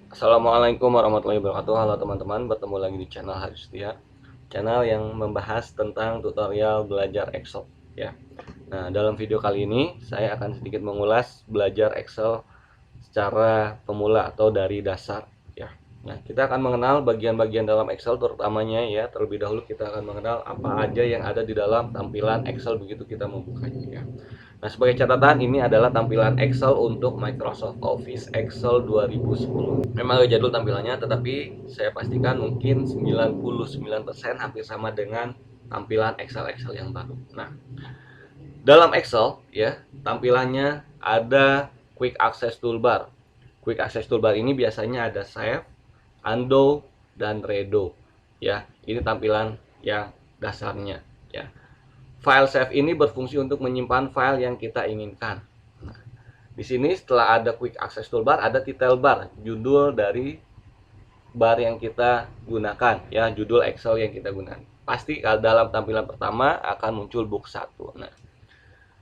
Assalamualaikum warahmatullahi wabarakatuh. Halo teman-teman, bertemu lagi di channel Haris Setia, channel yang membahas tentang tutorial belajar Excel ya. Nah, dalam video kali ini saya akan sedikit mengulas belajar Excel secara pemula atau dari dasar ya. Nah, kita akan mengenal bagian-bagian dalam Excel terutamanya ya. Terlebih dahulu kita akan mengenal apa aja yang ada di dalam tampilan Excel begitu kita membukanya ya. Nah, sebagai catatan, ini adalah tampilan Excel untuk Microsoft Office Excel 2010. Memang agak jadul tampilannya, tetapi saya pastikan mungkin 99% hampir sama dengan tampilan Excel-Excel yang baru. Nah, dalam Excel ya, tampilannya ada Quick Access Toolbar. Quick Access Toolbar ini biasanya ada Save, Undo, dan Redo. Ya, ini tampilan yang dasarnya ya. File save ini berfungsi untuk menyimpan file yang kita inginkan. Nah, di sini setelah ada Quick Access Toolbar ada Title Bar, judul dari bar yang kita gunakan ya, judul Excel yang kita gunakan. Pasti dalam tampilan pertama akan muncul book 1. Nah,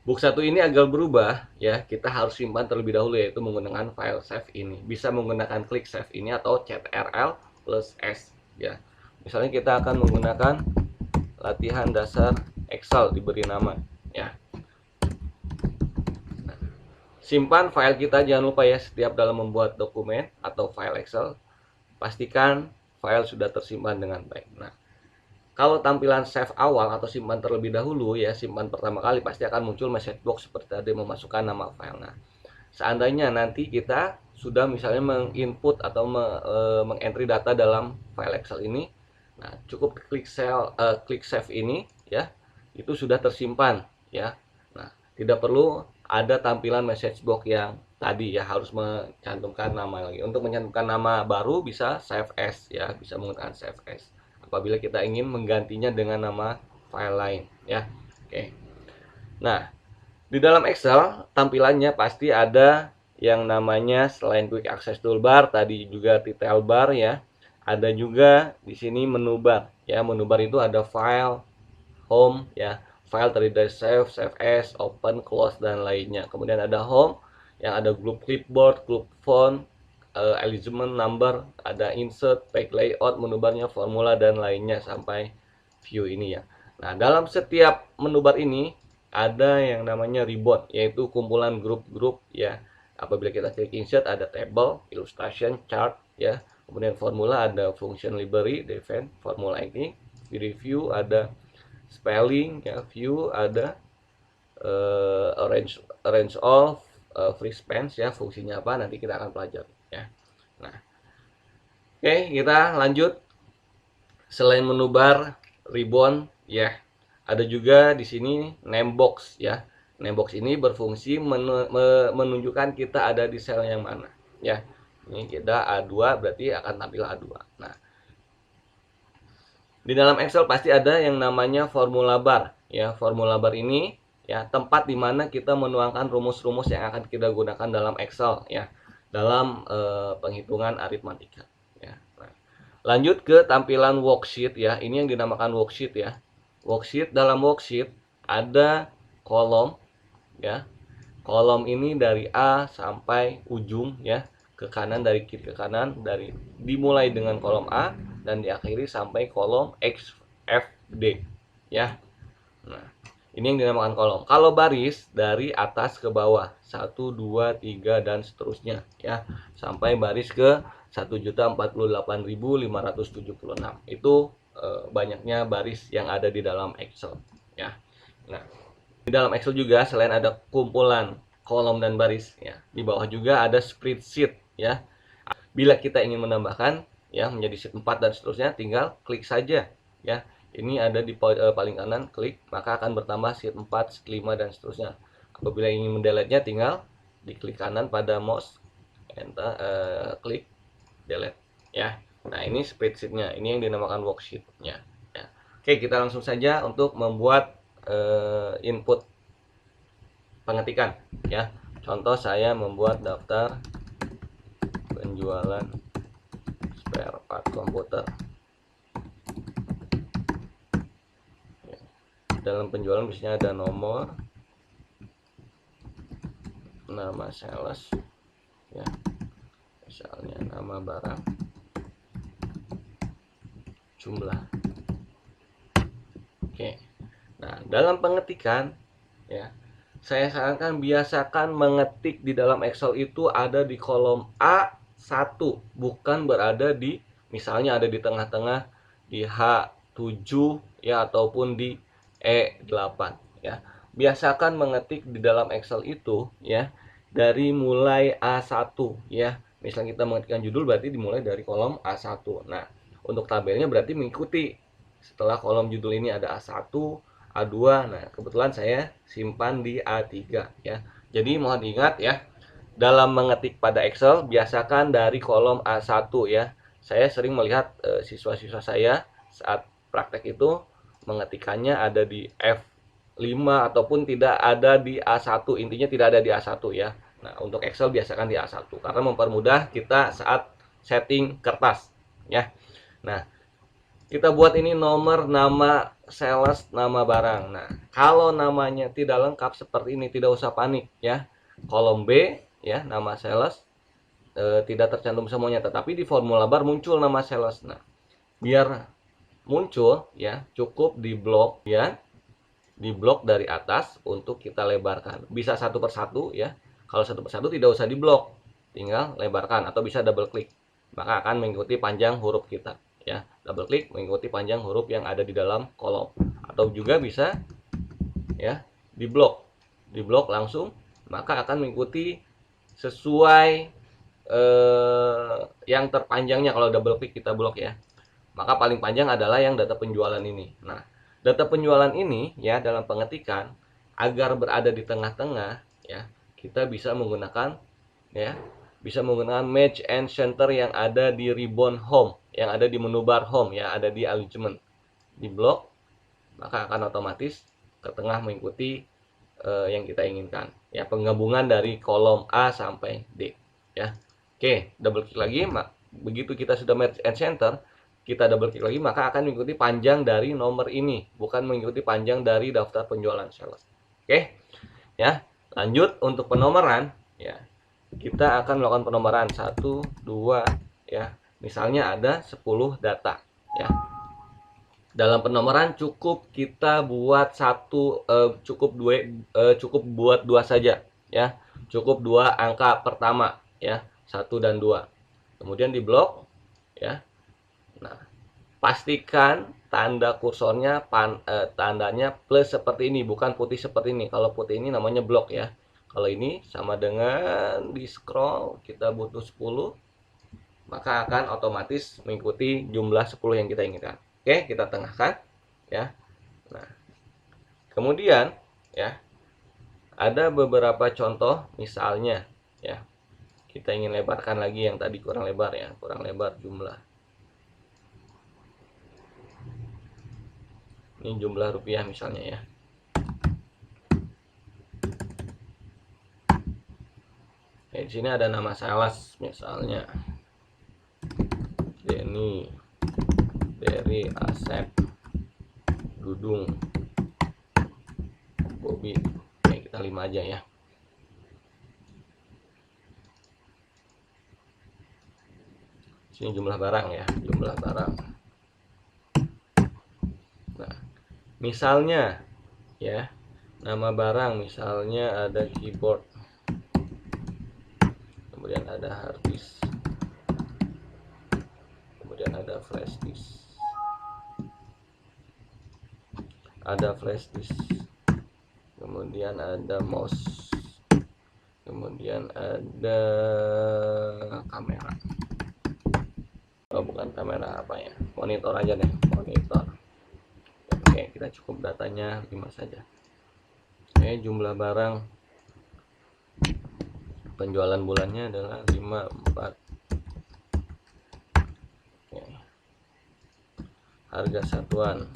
book 1 ini agar berubah ya, kita harus simpan terlebih dahulu yaitu menggunakan file save ini. Bisa menggunakan klik save ini atau Ctrl plus S ya. Misalnya kita akan menggunakan latihan dasar Excel diberi nama ya. Simpan file kita, jangan lupa ya, setiap dalam membuat dokumen atau file Excel pastikan file sudah tersimpan dengan baik. Nah, kalau tampilan save awal atau simpan terlebih dahulu ya, simpan pertama kali pasti akan muncul message box seperti tadi memasukkan nama file. Nah, seandainya nanti kita sudah misalnya menginput atau mengentry data dalam file Excel ini, nah cukup klik save ini ya, itu sudah tersimpan ya. Nah, tidak perlu ada tampilan message box yang tadi ya, harus mencantumkan nama lagi. Untuk mencantumkan nama baru bisa save as ya, bisa menggunakan save as apabila kita ingin menggantinya dengan nama file lain ya. Oke. Nah, di dalam Excel tampilannya pasti ada yang namanya selain Quick Access Toolbar tadi juga Title Bar ya. Ada juga di sini menu bar ya. Menu bar itu ada file, home ya, file terdiri dari save, save as, open, close dan lainnya. Kemudian ada home yang ada group clipboard, group font, alignment number, ada insert, page layout, menu barnya, formula dan lainnya sampai view ini ya. Nah, dalam setiap menu bar ini ada yang namanya ribbon, yaitu kumpulan grup-grup ya. Apabila kita klik insert ada table, illustration, chart ya. Kemudian formula ada function library, define formula ini. Di review ada spelling ya, view ada arrange arrange all, free spans ya, fungsinya apa nanti kita akan pelajari ya. Nah, oke, kita lanjut. Selain menu bar, ribbon ya, ada juga di sini name box ya. Name box ini berfungsi menunjukkan kita ada di sel yang mana ya. Ini kita A2 berarti akan tampil A2. Nah, di dalam Excel pasti ada yang namanya formula bar ya. Formula bar ini ya tempat di mana kita menuangkan rumus-rumus yang akan kita gunakan dalam Excel ya, dalam penghitungan aritmatika ya. Nah, lanjut ke tampilan worksheet ya. Ini yang dinamakan worksheet ya. Worksheet, dalam worksheet ada kolom ya. Kolom ini dari A sampai ujung ya, ke kanan, dari kiri ke kanan, dari dimulai dengan kolom A dan diakhiri sampai kolom X F D ya. Nah, ini yang dinamakan kolom. Kalau baris dari atas ke bawah, 1 2 3 dan seterusnya ya, sampai baris ke 1.048.576. Itu banyaknya baris yang ada di dalam Excel ya. Nah, di dalam Excel juga selain ada kumpulan kolom dan baris ya, di bawah juga ada spreadsheet ya. Bila kita ingin menambahkan ya menjadi sheet 4 dan seterusnya, tinggal klik saja ya. Ini ada di paling kanan, klik, maka akan bertambah sheet 4, sheet 5 dan seterusnya. Apabila ingin mendelete-nya, tinggal diklik kanan pada mouse, enter, klik delete ya. Nah, ini spreadsheet-nya, ini yang dinamakan worksheet-nya ya. Oke, kita langsung saja untuk membuat input pengetikan ya. Contoh, saya membuat daftar penjualan spare part komputer. Dalam penjualan biasanya ada nomor, nama sales ya, misalnya nama barang, jumlah. Oke. Nah, dalam pengetikan ya, saya sarankan biasakan mengetik di dalam Excel itu ada di kolom A1, bukan berada di misalnya ada di tengah-tengah di H7 ya ataupun di E8 ya. Biasakan mengetik di dalam Excel itu ya dari mulai A1 ya. Misalnya kita mengetikkan judul berarti dimulai dari kolom A1. Nah, untuk tabelnya berarti mengikuti setelah kolom judul ini ada A1, A2. Nah, kebetulan saya simpan di A3 ya. Jadi mohon diingat ya, dalam mengetik pada Excel biasakan dari kolom A1 ya. Saya sering melihat siswa-siswa saya saat praktek itu mengetikannya ada di F5 ataupun tidak ada di A1. Intinya tidak ada di A1 ya. Nah, untuk Excel biasakan di A1 karena mempermudah kita saat setting kertas ya. Nah, kita buat ini nomor, nama sales, nama barang. Nah, kalau namanya tidak lengkap seperti ini, tidak usah panik ya. Kolom B ya, nama sales tidak tercantum semuanya, tetapi di formula bar muncul nama sales. Nah, biar muncul ya, cukup di blok ya, di blok dari atas untuk kita lebarkan. Bisa satu persatu ya. Kalau satu persatu tidak usah di blok, tinggal lebarkan atau bisa double klik. Maka akan mengikuti panjang huruf kita ya. Double klik mengikuti panjang huruf yang ada di dalam kolom. Atau juga bisa ya di blok. Di blok langsung, maka akan mengikuti sesuai yang terpanjangnya. Kalau double klik kita blok ya. Maka paling panjang adalah yang data penjualan ini. Nah, data penjualan ini ya dalam pengetikan agar berada di tengah-tengah ya, kita bisa menggunakan ya, bisa menggunakan match and center yang ada di ribbon home, yang ada di menu bar home ya, ada di alignment. Di blok maka akan otomatis ke tengah mengikuti yang kita inginkan. Ya, penggabungan dari kolom A sampai D ya. Oke, double klik lagi, begitu kita sudah match and center, kita double klik lagi maka akan mengikuti panjang dari nomor ini, bukan mengikuti panjang dari daftar penjualan sales. Oke. Ya, lanjut untuk penomoran ya. Kita akan melakukan penomoran 1 2 ya. Misalnya ada 10 data ya. Dalam penomoran cukup kita buat cukup buat dua saja ya. Cukup dua angka pertama ya, 1 dan 2. Kemudian di blok ya. Nah, pastikan tanda kursornya tandanya plus seperti ini, bukan putih seperti ini. Kalau putih ini namanya blok ya. Kalau ini sama dengan di scroll kita butuh 10, maka akan otomatis mengikuti jumlah 10 yang kita inginkan. Oke, kita tengahkan ya. Nah, kemudian ya ada beberapa contoh, misalnya ya kita ingin lebarkan lagi yang tadi kurang lebar ya, kurang lebar jumlah. Ini jumlah rupiah misalnya ya. Nah, di sini ada nama sales misalnya. Denny, Dery, Asep, Dudung, Bobby. Oke, kita 5 aja ya. Sini jumlah barang ya, jumlah barang. Nah, misalnya ya, nama barang misalnya ada keyboard, kemudian ada hard disk, kemudian ada flash disk, kemudian ada mouse, kemudian ada kamera. Oh, bukan kamera, apa ya, monitor aja deh, monitor. Oke, kita cukup datanya 5 saja. Oke, jumlah barang penjualan bulannya adalah 54. Oke. Harga satuan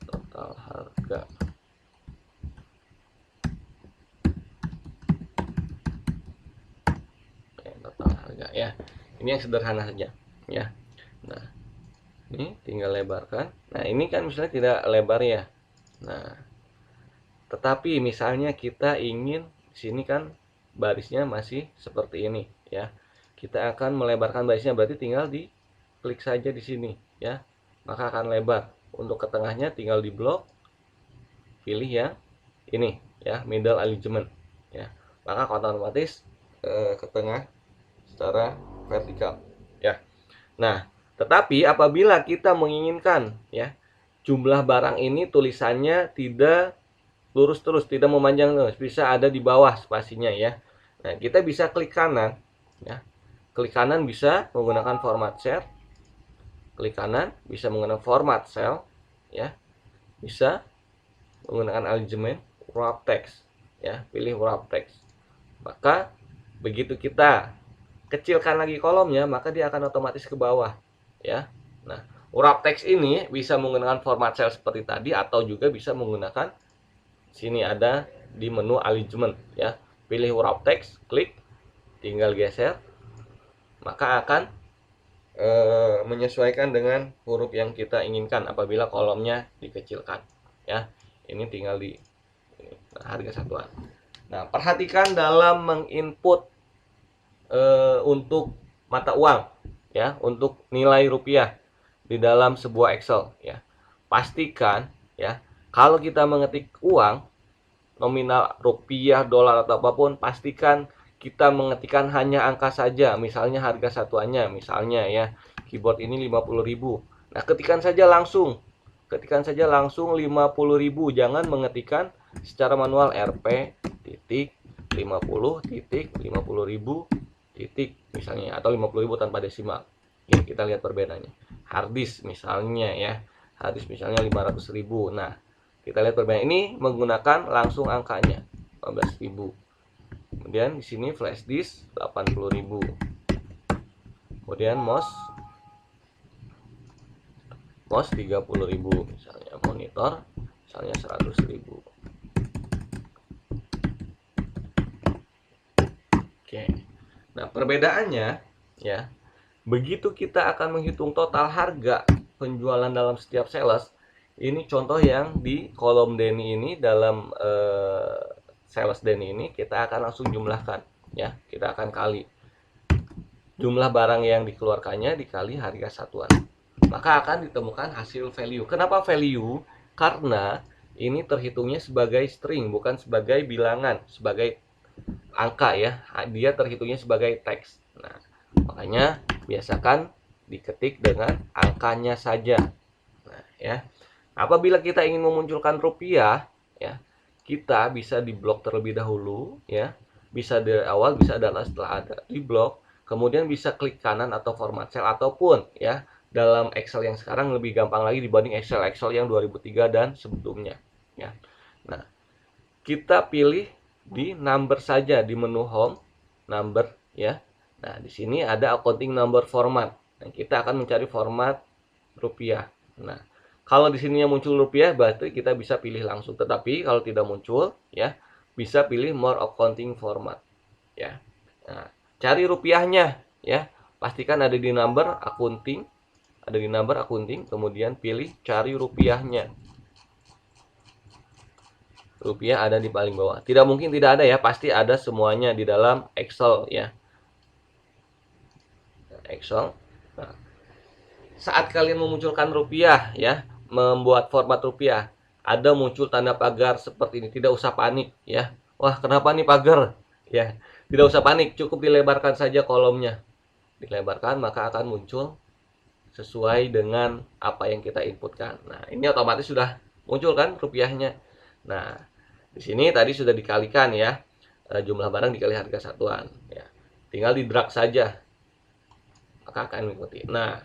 total harga. Oke, total harga ya. Ini yang sederhana saja ya. Nah, ini tinggal lebarkan. Nah, ini kan misalnya tidak lebar ya. Nah, Tetapi misalnya kita ingin sini kan barisnya masih seperti ini ya. Kita akan melebarkan barisnya, berarti tinggal di klik saja di sini ya. Maka akan lebar. Untuk ke tengahnya tinggal di blok, pilih yang ini ya, middle alignment ya. Maka otomatis ke tengah secara vertikal ya. Nah, tetapi apabila kita menginginkan ya jumlah barang ini tulisannya tidak lurus terus, tidak memanjang terus, bisa ada di bawah spasinya ya. Nah, kita bisa klik kanan ya. Klik kanan bisa menggunakan format cell. Klik kanan bisa menggunakan format cell ya. Bisa menggunakan alignment wrap text ya, pilih wrap text. Maka begitu kita kecilkan lagi kolomnya, maka dia akan otomatis ke bawah ya. Nah, wrap text ini bisa menggunakan format cell seperti tadi, atau juga bisa menggunakan sini ada di menu alignment ya. Pilih wrap text, klik, tinggal geser, maka akan menyesuaikan dengan huruf yang kita inginkan apabila kolomnya dikecilkan ya. Ini tinggal di harga satuan. Nah, perhatikan dalam menginput untuk mata uang ya, untuk nilai rupiah di dalam sebuah Excel ya. Pastikan ya, kalau kita mengetik uang nominal rupiah, dolar atau apapun, pastikan kita mengetikkan hanya angka saja. Misalnya harga satuannya, misalnya ya, keyboard ini 50.000. Nah, ketikkan saja langsung 50.000. Jangan mengetikkan secara manual Rp titik 50 titik 50.000 titik misalnya, atau 50.000 tanpa desimal. Ya, kita lihat perbedaannya. Harddisk misalnya ya, harddisk misalnya 500.000. Nah, kita lihat perbedaan ini menggunakan langsung angkanya 15.000. Kemudian di sini flash disk 80.000. Kemudian mouse 30.000 misalnya, monitor misalnya 100.000. Oke. Nah, perbedaannya ya, begitu kita akan menghitung total harga penjualan dalam setiap sales. Ini contoh yang di kolom Denny ini, dalam sales Denny ini kita akan langsung jumlahkan ya. Kita akan kali jumlah barang yang dikeluarkannya dikali harga satuan. Maka akan ditemukan hasil value. Kenapa value? Karena ini terhitungnya sebagai string, bukan sebagai bilangan, sebagai angka ya. Dia terhitungnya sebagai teks. Nah, makanya biasakan diketik dengan angkanya saja. Nah, ya. Apabila kita ingin memunculkan rupiah ya, kita bisa di blok terlebih dahulu ya. Bisa dari awal, bisa adalah setelah ada di blok. Kemudian bisa klik kanan atau format cell, ataupun ya dalam Excel yang sekarang lebih gampang lagi dibanding Excel yang 2003 dan sebelumnya ya. Nah, kita pilih di number saja di menu home, number ya. Nah, di sini ada accounting number format. Nah, kita akan mencari format rupiah. Nah, kalau di sininya muncul rupiah, berarti kita bisa pilih langsung. Tetapi kalau tidak muncul ya, bisa pilih more accounting format ya. Nah, cari rupiahnya ya. Pastikan ada di number accounting, kemudian pilih cari rupiahnya. Rupiah ada di paling bawah. Tidak mungkin tidak ada ya, pasti ada semuanya di dalam Excel ya. Excel. Nah, saat kalian memunculkan rupiah ya, membuat format rupiah, ada muncul tanda pagar seperti ini, tidak usah panik ya. Wah, kenapa nih pagar? Ya, tidak usah panik, cukup dilebarkan saja kolomnya. Dilebarkan, maka akan muncul sesuai dengan apa yang kita inputkan. Nah, ini otomatis sudah muncul kan rupiahnya. Nah, di sini tadi sudah dikalikan ya, jumlah barang dikali harga satuan ya. Tinggal di drag saja, maka akan mengikuti. Nah,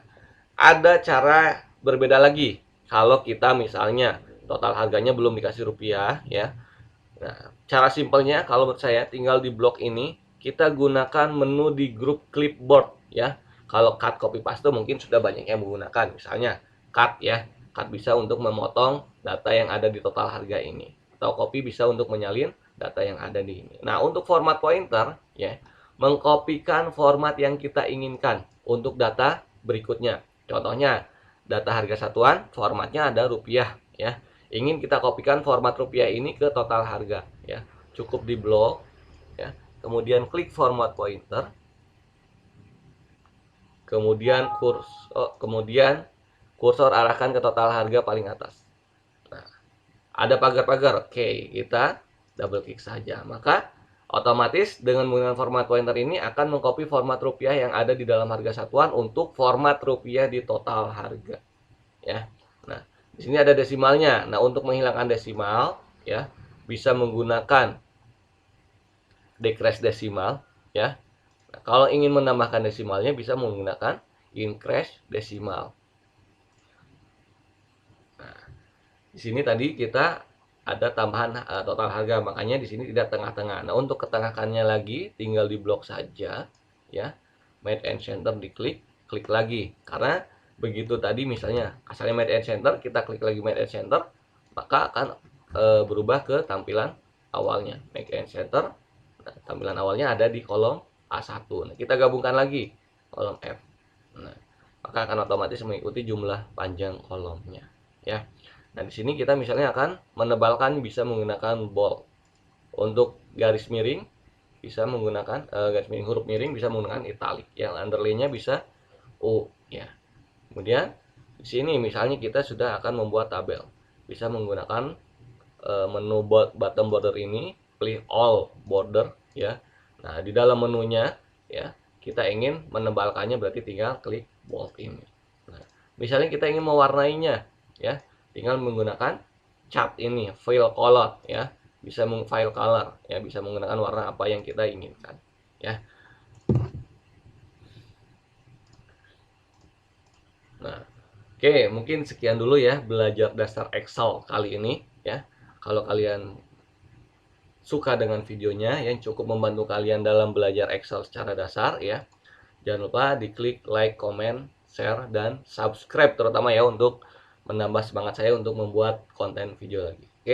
ada cara berbeda lagi kalau kita misalnya total harganya belum dikasih rupiah ya. Nah, cara simpelnya kalau menurut saya tinggal di blok ini kita gunakan menu di grup clipboard ya. Kalau cut copy paste mungkin sudah banyak yang menggunakan, misalnya cut ya. Cut bisa untuk memotong data yang ada di total harga ini, atau copy bisa untuk menyalin data yang ada di ini. Nah, untuk format pointer ya, mengkopikan format yang kita inginkan untuk data berikutnya. Contohnya, data harga satuan formatnya ada rupiah ya. ingin kita kopikan format rupiah ini ke total harga ya. Cukup di blok ya. Kemudian klik format pointer. Kemudian kursor arahkan ke total harga paling atas. Nah, ada pagar-pagar. Oke, kita double klik saja. Maka otomatis dengan menggunakan format pointer ini akan mengcopy format rupiah yang ada di dalam harga satuan untuk format rupiah di total harga. Ya. Nah, di sini ada desimalnya. Nah, untuk menghilangkan desimal ya, bisa menggunakan decrease desimal ya. Nah, kalau ingin menambahkan desimalnya bisa menggunakan increase desimal. Nah, di sini tadi kita ada tambahan total harga, makanya di sini tidak tengah-tengah. Nah, untuk ketengahkannya lagi tinggal di blok saja ya. Made and center diklik, klik lagi. Karena begitu tadi misalnya asalnya made and center, kita klik lagi made and center, maka akan berubah ke tampilan awalnya. Make and center. Nah, tampilan awalnya ada di kolom A1. Nah, kita gabungkan lagi kolom F. Nah, maka akan otomatis mengikuti jumlah panjang kolomnya ya. Nah, di sini kita misalnya akan menebalkan bisa menggunakan bold. Untuk garis miring bisa menggunakan garis miring huruf miring bisa menggunakan italic. Yang underline-nya bisa U ya. Kemudian di sini misalnya kita sudah akan membuat tabel. Bisa menggunakan menu bottom border ini, pilih all border ya. Nah, di dalam menunya ya, kita ingin menebalkannya berarti tinggal klik bold ini. Nah, misalnya kita ingin mewarnainya ya, tinggal menggunakan cat ini, fill color ya. Bisa file color ya, bisa menggunakan warna apa yang kita inginkan ya. Nah, oke, mungkin sekian dulu ya belajar dasar Excel kali ini ya. Kalau kalian suka dengan videonya yang cukup membantu kalian dalam belajar Excel secara dasar ya, jangan lupa diklik like, comment, share, dan subscribe terutama ya untuk menambah semangat saya untuk membuat konten video lagi. Oke.